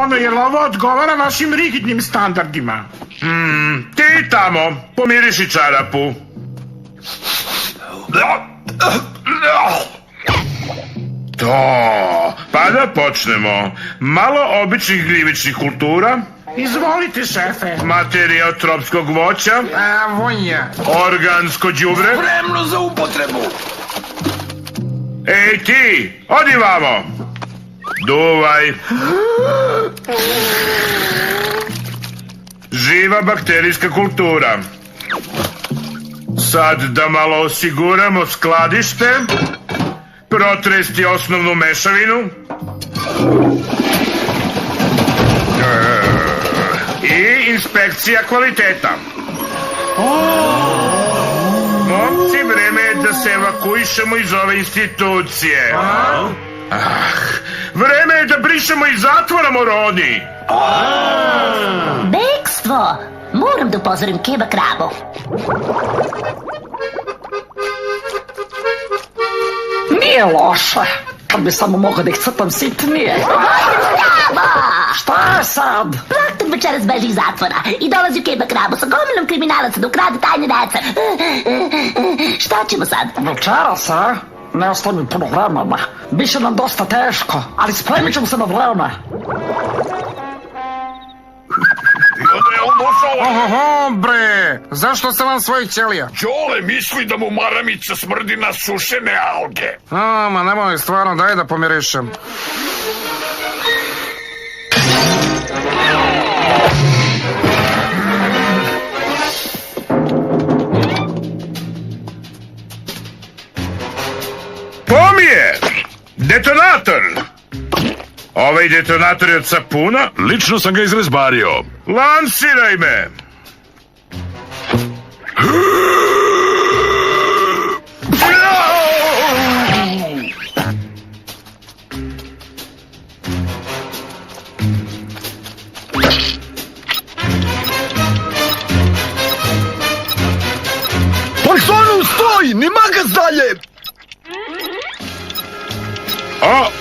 Ono, jel ovo odgovara vašim rigidnim standardima? Ti tamo, pomiriši čarapu. To, pa da počnemo. Malo običnih gljivičnih kultura, Izvolite, šefe. materijal tropskog voća, Vonja. organsko đubre. Spremno za upotrebu. Ej ti, odi vamo. Duvaj. Živa bakterijska kultura. Sad da malo osiguramo skladište, protresti osnovnu mešavinu i inspekcija kvaliteta. Momci, vreme je da se evakuišemo iz ove institucije. Vreme je da brišemo iz zatvora, moroni. Bekstvo! Moram da upozorim Keba Krabu. Nije loše. Kad bi samo mogao da ih crtam sitnije. Šta je sad? Proktor večeras beži iz zatvora i dolazi u Keba Krabu sa gomilom kriminalaca da ukrade tajne dece. Šta ćemo sad? Večeras, a? Ne ostaje mi puno vremena. Biće nam dosta teško, ali spremit ćemo se na vreme. Oho, bre, zašto se vam svojih ćelija? Đole misli da mu maramica smrdi na sušene alge. Ma nemoj, stvarno, daj da pomirišem. Pomije! Detonator! Ovaj detonator je od sapuna? Lično sam ga izrezbario. Lansiraj me! Polisonu, stoj! Ni magaz dalje! O,